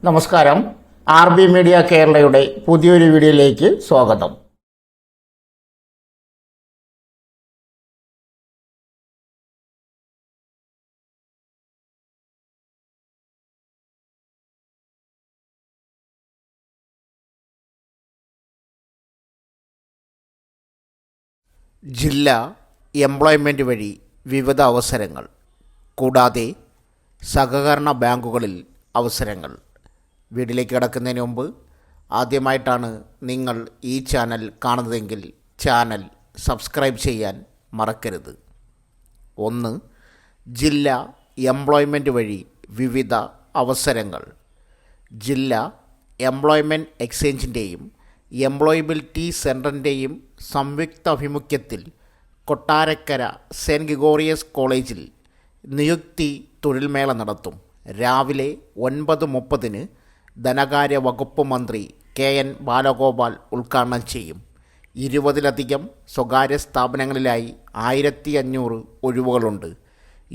നമസ്കാരം. RB media കേരളയുടെ പുതിയൊരു വീഡിയോയിലേക്ക് സ്വാഗതം. ജില്ലാ എംപ്ലോയ്മെൻറ്റ് വഴി വിവിധ അവസരങ്ങൾ, കൂടാതെ സഹകരണ ബാങ്കുകളിൽ അവസരങ്ങൾ. വീഡിയോയിലേക്ക് കിടക്കുന്നതിന് മുമ്പ് ആദ്യമായിട്ടാണ് നിങ്ങൾ ഈ ചാനൽ കാണുന്നതെങ്കിൽ ചാനൽ സബ്സ്ക്രൈബ് ചെയ്യാൻ മറക്കരുത്. 1. ജില്ലാ എംപ്ലോയ്മെൻറ്റ് വഴി വിവിധ അവസരങ്ങൾ. ജില്ലാ എംപ്ലോയ്മെൻറ്റ് എക്സ്ചേഞ്ചിൻ്റെയും എംപ്ലോയബിലിറ്റി സെൻറ്ററിൻ്റെയും സംയുക്താഭിമുഖ്യത്തിൽ കൊട്ടാരക്കര സെൻറ്റ് ഗ്രിഗോറിയസ് കോളേജിൽ നിയുക്തി തൊഴിൽമേള നടത്തും. രാവിലെ 9:30 ധനകാര്യ വകുപ്പ് മന്ത്രി KN ബാലഗോപാൽ ഉദ്ഘാടനം ചെയ്യും. 20ലധികം സ്വകാര്യ സ്ഥാപനങ്ങളിലായി 1500 ഒഴിവുകളുണ്ട്.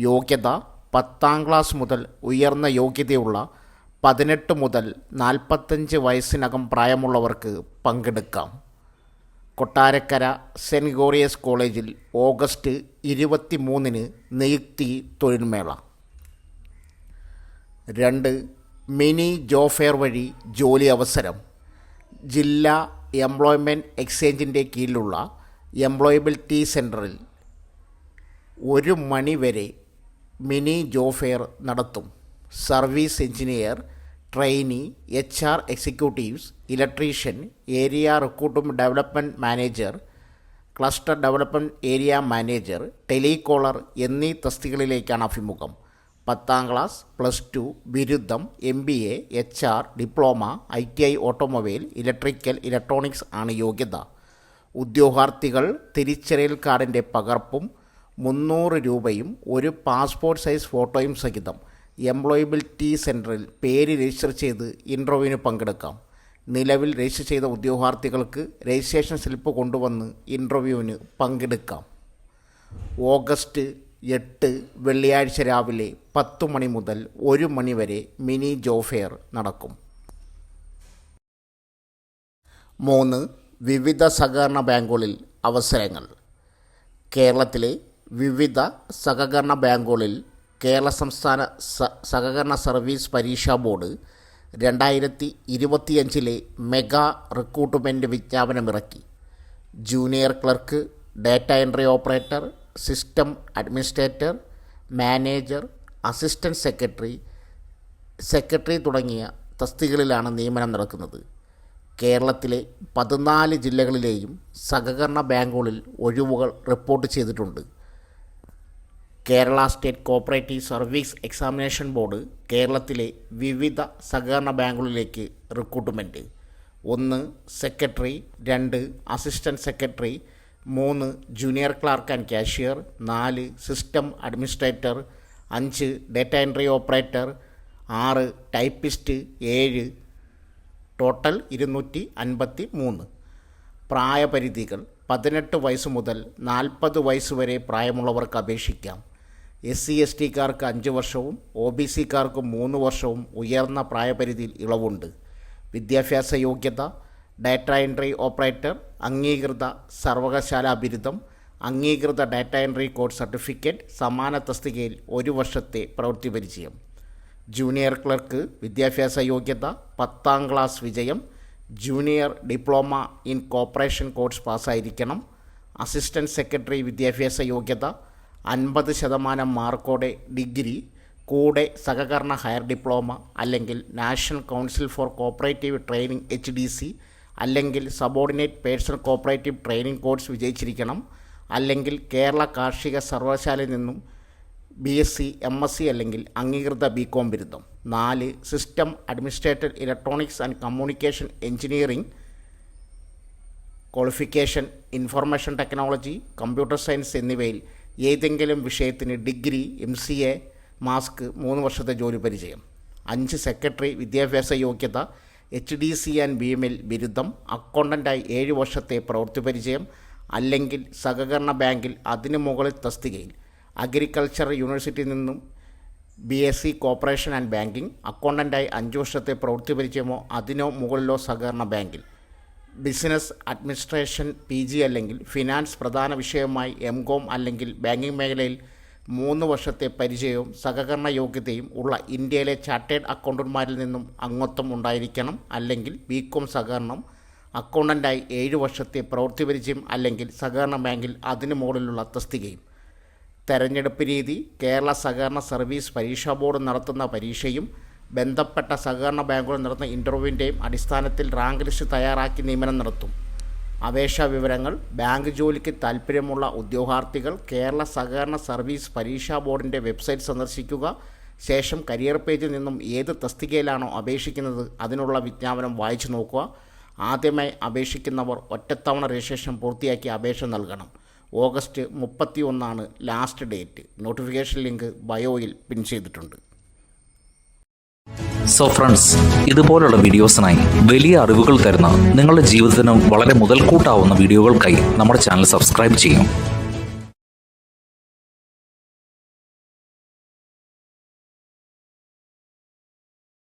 യോഗ്യത 10ാം ക്ലാസ് മുതൽ ഉയർന്ന യോഗ്യതയുള്ള 18 മുതൽ 45 വയസ്സിനകം പ്രായമുള്ളവർക്ക് പങ്കെടുക്കാം. കൊട്ടാരക്കര സെൻറ്റ് ഗ്രിഗോറിയസ് കോളേജിൽ ഓഗസ്റ്റ് 23 നിയുക്തി തൊഴിൽമേള. 2. മിനി ജോബ് ഫെയർ വഴി ജോലി അവസരം. ജില്ലാ എംപ്ലോയ്മെൻറ്റ് എക്സ്ചേഞ്ചിൻ്റെ കീഴിലുള്ള എംപ്ലോയബിലിറ്റി സെൻറ്ററിൽ 1 മണി വരെ മിനി ജോബ് ഫെയർ നടത്തും. Service engineer, trainee, HR executives, electrician, area recruitment development manager, cluster development area manager, telecaller എന്നീ തസ്തികകളിലേക്കാണ് അഭിമുഖം. 10ാം ക്ലാസ്, +2, ബിരുദം, MBA, HR, diploma, ITI automobile, electrical, electronics ആണ് യോഗ്യത. ഉദ്യോഗാർത്ഥികൾ തിരിച്ചറിയൽ കാർഡിൻ്റെ പകർപ്പും 300 രൂപയും ഒരു പാസ്പോർട്ട് സൈസ് ഫോട്ടോയും സഹിതം എംപ്ലോയബിലിറ്റി സെൻറ്ററിൽ പേര് രജിസ്റ്റർ ചെയ്ത് ഇൻ്റർവ്യൂവിന് പങ്കെടുക്കാം. നിലവിൽ രജിസ്റ്റർ ചെയ്ത ഉദ്യോഗാർത്ഥികൾക്ക് രജിസ്ട്രേഷൻ സ്ലിപ്പ് കൊണ്ടുവന്ന് ഇൻ്റർവ്യൂവിന് പങ്കെടുക്കാം. ഓഗസ്റ്റ് 8 വെള്ളിയാഴ്ച രാവിലെ 10 മണി മുതൽ 1 മണി വരെ മിനി ജോബ് ഫെയർ നടക്കും. 3. വിവിധ സഹകരണ ബാങ്കുകളിൽ അവസരങ്ങൾ. കേരളത്തിലെ വിവിധ സഹകരണ ബാങ്കുകളിൽ കേരള സംസ്ഥാന സഹകരണ സർവീസ് പരീക്ഷാ ബോർഡ് 2025 മെഗാ റിക്രൂട്ട്മെൻറ്റ് വിജ്ഞാപനമിറക്കി. Junior clerk, data entry operator, system administrator, manager, assistant secretary തുടങ്ങിയ തസ്തികകളിലാണ് നിയമനം നടക്കുന്നത്. കേരളത്തിലെ 14 ജില്ലകളിലെയും സഹകരണ ബാങ്കുകളിൽ ഒഴിവുകൾ റിപ്പോർട്ട് ചെയ്തിട്ടുണ്ട്. Kerala state cooperative service examination board കേരളത്തിലെ വിവിധ സഹകരണ ബാങ്കുകളിലേക്ക് recruitment. 1. Secretary, 2. Assistant secretary, 3. Junior clerk and cashier, 4. System administrator, 5. Data entry operator, 6. Typist, 7. Total 253. പ്രായപരിധികൾ 18 വയസ്സ് മുതൽ 40 വയസ്സ് വരെ പ്രായമുള്ളവർക്ക് അപേക്ഷിക്കാം. SC/STക്കാർക്ക് 5 വർഷവും OBCക്കാർക്ക് 3 വർഷവും ഉയർന്ന പ്രായപരിധിയിൽ ഇളവുണ്ട്. വിദ്യാഭ്യാസ യോഗ്യത: ഡാറ്റ എൻട്രി ഓപ്പറേറ്റർ, അംഗീകൃത സർവകലാശാലാ ബിരുദം, അംഗീകൃത ഡാറ്റ എൻട്രി കോഴ്സ് സർട്ടിഫിക്കറ്റ്, സമാന തസ്തികയിൽ 1 വർഷത്തെ പ്രവൃത്തി പരിചയം. ജൂനിയർ ക്ലർക്ക് വിദ്യാഭ്യാസ യോഗ്യത: 10ാം ക്ലാസ് വിജയം, junior diploma in corporation course പാസ്സായിരിക്കണം. അസിസ്റ്റൻറ്റ് സെക്രട്ടറി വിദ്യാഭ്യാസ യോഗ്യത: 50% മാർക്കോടെ ഡിഗ്രി, കൂടെ സഹകരണ ഹയർ ഡിപ്ലോമ അല്ലെങ്കിൽ national council for cooperative training HDC അല്ലെങ്കിൽ subordinate personnel cooperative training course വിജയിച്ചിരിക്കണം. അല്ലെങ്കിൽ കേരള കാർഷിക സർവകലാശാലയിൽ നിന്നും BSc, MSc അല്ലെങ്കിൽ അംഗീകൃത BCom ബിരുദം. 4. System administrator, electronics and communication engineering qualification, information technology, computer science എന്നിവയിൽ ഏതെങ്കിലും വിഷയത്തിന് ഡിഗ്രി, MCA, മാസ്റ്റർ, 3 വർഷത്തെ ജോലി പരിചയം. 5. സെക്രട്ടറി വിദ്യാഭ്യാസ യോഗ്യത: HDC ആൻഡ് BML ബിരുദം, അക്കൗണ്ടൻ്റായി 7 വർഷത്തെ പ്രവൃത്തി പരിചയം അല്ലെങ്കിൽ സഹകരണ ബാങ്കിൽ അതിനു മുകളിൽ തസ്തികയിൽ അഗ്രികൾച്ചർ യൂണിവേഴ്സിറ്റിയിൽ നിന്നും BSc കോർപ്പറേഷൻ ആൻഡ് ബാങ്കിങ്, അക്കൗണ്ടൻ്റായി 5 വർഷത്തെ പ്രവൃത്തി പരിചയമോ അതിനോ മുകളിലോ സഹകരണ ബാങ്കിൽ. ബിസിനസ് അഡ്മിനിസ്ട്രേഷൻ PG അല്ലെങ്കിൽ ഫിനാൻസ് പ്രധാന വിഷയമായി MCOM അല്ലെങ്കിൽ ബാങ്കിങ് മേഖലയിൽ 3 വർഷത്തെ പരിചയവും സഹകരണ യോഗ്യതയും ഉള്ള ഇന്ത്യയിലെ ചാർട്ടേഡ് അക്കൗണ്ടന്റുമാരിൽ നിന്നും അംഗത്വം ഉണ്ടായിരിക്കണം. അല്ലെങ്കിൽ BCom സഹകരണം, അക്കൗണ്ടൻ്റായി 7 വർഷത്തെ പ്രവൃത്തി പരിചയം അല്ലെങ്കിൽ സഹകരണ ബാങ്കിൽ അതിനു മുകളിലുള്ള തസ്തികയും. തെരഞ്ഞെടുപ്പ് രീതി: കേരള സഹകരണ സർവീസ് പരീക്ഷാ ബോർഡ് നടത്തുന്ന പരീക്ഷയും ബന്ധപ്പെട്ട സഹകരണ ബാങ്കുകൾ നടത്തുന്ന ഇൻ്റർവ്യൂവിൻ്റെയും അടിസ്ഥാനത്തിൽ റാങ്ക് ലിസ്റ്റ് തയ്യാറാക്കി നിയമനം നടത്തും. അപേക്ഷാ വിവരങ്ങൾ: ബാങ്ക് ജോലിക്ക് താൽപ്പര്യമുള്ള ഉദ്യോഗാർത്ഥികൾ കേരള സഹകരണ സർവീസ് പരീക്ഷാ ബോർഡിൻ്റെ വെബ്സൈറ്റ് സന്ദർശിക്കുക. ശേഷം കരിയർ പേജിൽ നിന്നും ഏത് തസ്തികയിലാണോ അപേക്ഷിക്കുന്നത് അതിനുള്ള വിജ്ഞാപനം വായിച്ചു നോക്കുക. ആദ്യമായി അപേക്ഷിക്കുന്നവർ ഒറ്റത്തവണ രജിസ്ട്രേഷൻ പൂർത്തിയാക്കി അപേക്ഷ നൽകണം. August 31 last date. Notification link ബയോയിൽ പിൻ ചെയ്തിട്ടുണ്ട്. സോ ഫ്രണ്ട്സ്, ഇതുപോലുള്ള വീഡിയോസിനായി വലിയ അറിവുകൾ തരുന്ന നിങ്ങളുടെ ജീവിതത്തിന് വളരെ മുതൽക്കൂട്ടാവുന്ന വീഡിയോകൾക്കായി നമ്മുടെ ചാനൽ സബ്സ്ക്രൈബ് ചെയ്യും.